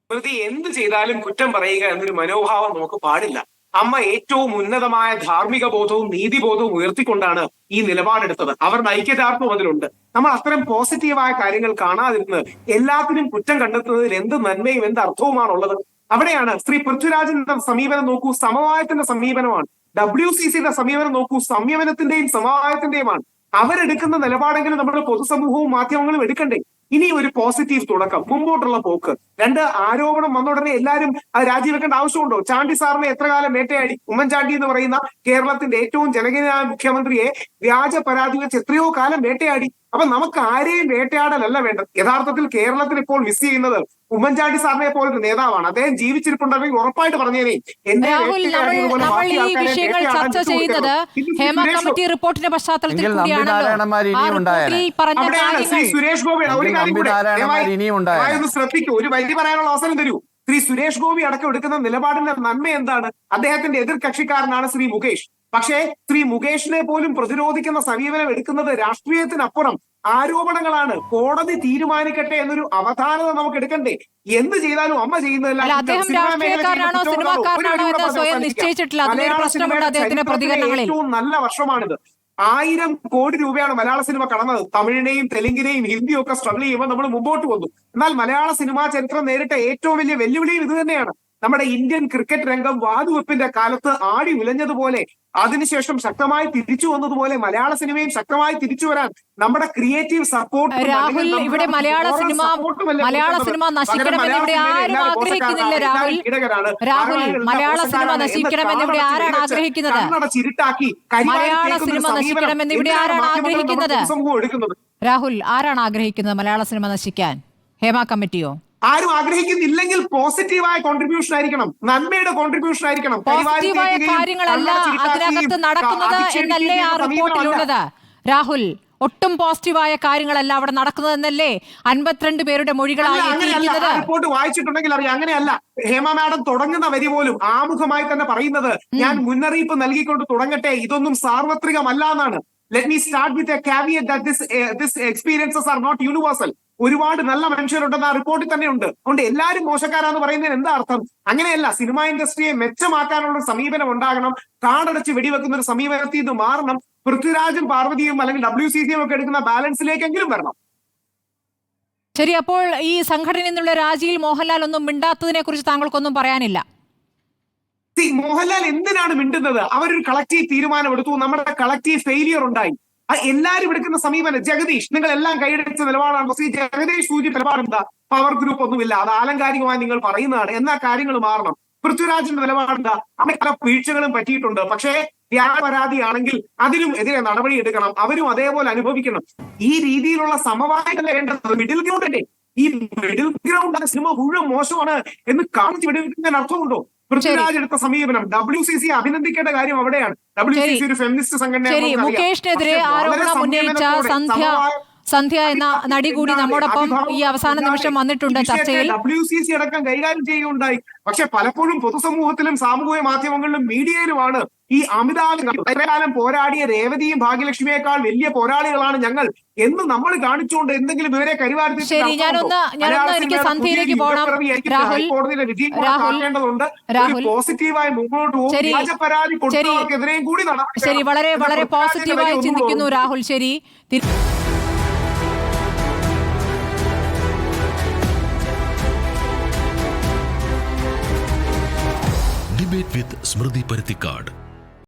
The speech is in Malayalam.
സ്മൃതി എന്ത് ചെയ്താലും കുറ്റം പറയുക എന്നൊരു മനോഭാവം നമുക്ക് പാടില്ല. അമ്മ ഏറ്റവും ഉന്നതമായ ധാർമ്മിക ബോധവും നീതിബോധവും ഉയർത്തിക്കൊണ്ടാണ് ഈ നിലപാടെടുത്തത്. അവരുടെ ഐക്യദാർഢ്യം അതിലുണ്ട്. നമ്മൾ അത്തരം പോസിറ്റീവായ കാര്യങ്ങൾ കാണാതിരുന്ന് എല്ലാത്തിനും കുറ്റം കണ്ടെത്തുന്നതിൽ എന്ത് നന്മയും എന്ത് അർത്ഥവുമാണുള്ളത്? അവിടെയാണ് ശ്രീ പൃഥ്വിരാജിന്റെ സമീപനം നോക്കൂ, സമവായത്തിന്റെ സമീപനമാണ്. WCCയുടെ സമീപനം നോക്കൂ, സംയമനത്തിന്റെയും സമവായത്തിന്റെയുമാണ്. അവരെടുക്കുന്ന നിലപാടെങ്കിലും നമ്മുടെ പൊതുസമൂഹവും മാധ്യമങ്ങളും എടുക്കണ്ടേ? ഇനി ഒരു പോസിറ്റീവ് തുടക്കം, മുമ്പോട്ടുള്ള പോക്ക്. രണ്ട്, ആരോപണം വന്ന ഉടനെ എല്ലാവരും അത് രാജിവെക്കേണ്ട ആവശ്യമുണ്ടോ? ചാണ്ടി സാറിനെ എത്ര കാലം വേട്ടയാടി? ഉമ്മൻചാണ്ടി എന്ന് പറയുന്ന കേരളത്തിന്റെ ഏറ്റവും ജനകീയനായ മുഖ്യമന്ത്രിയെ വ്യാജ പരാതി വെച്ച് എത്രയോ കാലം വേട്ടയാടി. അപ്പൊ നമുക്ക് ആരെയും വേട്ടയാടലല്ല വേണ്ടത്. യഥാർത്ഥത്തിൽ കേരളത്തിൽ ഇപ്പോൾ മിസ് ചെയ്യുന്നത് ഉമ്മൻചാണ്ടി സാറിനെ പോലൊരു നേതാവാണ്. അദ്ദേഹം ജീവിച്ചിരിപ്പുണ്ടെങ്കിൽ ഉറപ്പായിട്ട് പറഞ്ഞേനെ ചർച്ച ചെയ്യുന്നത് ഹേമ കമ്മിറ്റി റിപ്പോർട്ടിന്റെ പശ്ചാത്തലത്തിൽ ശ്രീ സുരേഷ് ഗോപി ഒരു കാര്യം കൂടെ ഒന്ന് ശ്രദ്ധിക്കൂ, ഒരു വരി പറയാനുള്ള അവസരം തരൂ. ശ്രീ സുരേഷ് ഗോപി അടക്കം എടുക്കുന്ന നിലപാടിന്റെ നന്മ എന്താണ്? അദ്ദേഹത്തിന്റെ എതിർ കക്ഷിക്കാരനാണ് ശ്രീ മുകേഷ്. പക്ഷേ ശ്രീ മുകേഷിനെ പോലും പ്രതിരോധിക്കുന്ന സമീപനം എടുക്കുന്നത് രാഷ്ട്രീയത്തിനപ്പുറം ആരോപണങ്ങളാണ്. കോടതി തീരുമാനിക്കട്ടെ എന്നൊരു അവധാനത നമുക്ക് എടുക്കണ്ടേ? എന്ത് ചെയ്താലും അമ്മ ചെയ്യുന്നതല്ല. ഏറ്റവും നല്ല വർഷമാണിത്. 1000 കോടി രൂപയാണ് മലയാള സിനിമ കടന്നത്. തമിഴിനെയും തെലുങ്കിനെയും ഹിന്ദിയും ഒക്കെ സ്ട്രഗിൾ ചെയ്യുമ്പോൾ നമ്മൾ മുമ്പോട്ട് വന്നു. എന്നാൽ മലയാള സിനിമാ ചരിത്രം നേരിട്ട ഏറ്റവും വലിയ വെല്ലുവിളിയും ഇത് തന്നെയാണ്. നമ്മുടെ ഇന്ത്യൻ ക്രിക്കറ്റ് രംഗം വാതുവെപ്പിന്റെ കാലത്ത് ആടി ഉലഞ്ഞതുപോലെ അതിനുശേഷം ശക്തമായി തിരിച്ചു വന്നതുപോലെ മലയാള സിനിമയും ശക്തമായി തിരിച്ചു വരാൻ നമ്മുടെ ക്രിയേറ്റീവ് സപ്പോർട്ട്. രാഹുൽ, ഇവിടെ മലയാള സിനിമ നശിക്കണമെന്ന് ഇവിടെ ആരും ആഗ്രഹിക്കുന്നില്ല. രാഹുൽ, മലയാള സിനിമ നശിക്കണമെന്ന് ഇവിടെ ആരാണ് ആഗ്രഹിക്കുന്നത്? മലയാള സിനിമ നശിക്കണമെന്ന് ഇവിടെ ആരാണ് ആഗ്രഹിക്കുന്നത്? രാഹുൽ, ആരാണ് ആഗ്രഹിക്കുന്നത് മലയാള സിനിമ നശിക്കാൻ? ഹേമ കമ്മിറ്റിയോ? ആരും ആഗ്രഹിക്കുന്നില്ലെങ്കിൽ പോസിറ്റീവായ കോൺട്രിബ്യൂഷൻ ആയിരിക്കണം, നന്മയുടെ കോൺട്രിബ്യൂഷൻ ആയിരിക്കണം. പോസിറ്റീവായ കാര്യങ്ങളല്ല അതിനകത്ത് നടക്കുന്നത് എന്നല്ലേ ആ റിപ്പോർട്ടിലുള്ളത്? രാഹുൽ, ഒട്ടും പോസിറ്റീവായ കാര്യങ്ങളല്ല അവിടെ നടക്കുന്നത് എന്നല്ലേ 52 പേരുടെ മൊഴികളായി എത്തിയിരിക്കുന്നത്? റിപ്പോർട്ട് വായിച്ചിട്ടുണ്ടെങ്കിൽ അറിയാം. അങ്ങനെയല്ല. ഹേമ മാഡം തുടങ്ങുന്ന വരി പോലും ആമുഖമായി തന്നെ പറയുന്നത് ഞാൻ മുന്നറിയിപ്പ് നൽകിക്കൊണ്ട് തുടങ്ങട്ടെ, ഇതൊന്നും സാർവത്രികമല്ല എന്നാണ്. Let me start with a caveat that this experiences are not universal. ഒരുപാട് നല്ല മനുഷ്യരുണ്ടെന്ന് ആ റിപ്പോർട്ടിൽ തന്നെ ഉണ്ട്. അതുകൊണ്ട് എല്ലാവരും മോശക്കാരാന്ന് പറയുന്നതിന് എന്താ അർത്ഥം? അങ്ങനെയല്ല. സിനിമാ ഇൻഡസ്ട്രിയെ മെച്ചമാക്കാനുള്ള സമീപനം ഉണ്ടാകണം. കാടടച്ച് വെടിവെക്കുന്ന ഒരു സമീപനത്തിൽ ഇത് മാറണം. പൃഥ്വിരാജും പാർവതിയും അല്ലെങ്കിൽ WCCയും ഒക്കെ എടുക്കുന്ന ബാലൻസിലേക്കെങ്കിലും വരണം. ശരി, അപ്പോൾ ഈ സംഘടനയിൽ നിന്നുള്ള രാജിയിൽ മോഹൻലാൽ ഒന്നും മിണ്ടാത്തതിനെ കുറിച്ച് താങ്കൾക്കൊന്നും പറയാനില്ല? മോഹൻലാൽ എന്തിനാണ് മിണ്ടുന്നത്? അവരൊരു കളക്റ്റീവ് തീരുമാനം എടുത്തു. നമ്മുടെ കളക്റ്റീവ് ഫെയിലിയർ ഉണ്ടായി. എല്ലാരും എടുക്കുന്ന സമീപനം. ജഗദീഷ്, നിങ്ങൾ എല്ലാം കൈയടിച്ച നിലപാടാണ്. ശ്രീ ജഗദീഷ് സൂചി നിലപാടെന്താ? പവർ ഗ്രൂപ്പ് ഒന്നുമില്ല, അത് ആലങ്കാരികമായി നിങ്ങൾ പറയുന്നതാണ്. എന്നാ കാര്യങ്ങൾ മാറണം. പൃഥ്വിരാജിന്റെ നിലപാടെന്താ? അവർക്ക് പല വീഴ്ചകളും പറ്റിയിട്ടുണ്ട്. പക്ഷേ വ്യാജ പരാതിയാണെങ്കിൽ അതിനും എതിരെ നടപടി എടുക്കണം. അവരും അതേപോലെ അനുഭവിക്കണം. ഈ രീതിയിലുള്ള സമവായമല്ല വേണ്ടത്. മിഡിൽ ഗ്രൗണ്ട് അല്ലേ? ഈ മിഡിൽ ഗ്രൗണ്ട് സിനിമ മുഴുവൻ മോശമാണ് എന്ന് കാണിച്ച് വെടിവെക്കുന്നതിന് അർത്ഥമുണ്ടോ? പൃഥ്വിരാജ് എടുത്ത സമീപനം WCC അഭിനന്ദിക്കേണ്ട കാര്യം അവിടെയാണ്. WCC ഒരു ഫെമിനിസ്റ്റ് സംഘടന. മുകേഷിനെതിരെ ആരോപണം ഉന്നയിച്ച സന്ധ്യ എന്ന നടി കൂടി നമ്മോടൊപ്പം ഈ അവസാന നിമിഷം വന്നിട്ടുണ്ട് ചർച്ചയിൽ. WCC അടക്കം കൈകാര്യം ചെയ്യുകയുണ്ടായി. പക്ഷെ പലപ്പോഴും പൊതുസമൂഹത്തിലും സാമൂഹിക മാധ്യമങ്ങളിലും മീഡിയയിലുമാണ് ഈ അമിതാകാലം പോരാടിയ രേവതിയും ഭാഗ്യലക്ഷ്മിയേക്കാൾ വലിയ പോരാളികളാണ് ഞങ്ങൾ എന്ന് നമ്മൾ കാണിച്ചുകൊണ്ട് എന്തെങ്കിലും ഇവരെ കരിവാരി. ശരി, ഞാനൊന്ന് എനിക്ക് സന്ധ്യയിലേക്ക് പോകണം. കോടതിയിലെ വിധി കാക്കേണ്ടതുണ്ട്. പോസിറ്റീവായി മുമ്പോട്ട് പോകും. പരാതി കൊടുത്തവർക്കെതിരെയും കൂടി നടക്കും. ശരി, വളരെ വളരെ പോസിറ്റീവായി ചിന്തിക്കുന്നു രാഹുൽ. ശരി. Debate with Smriti Parithikad.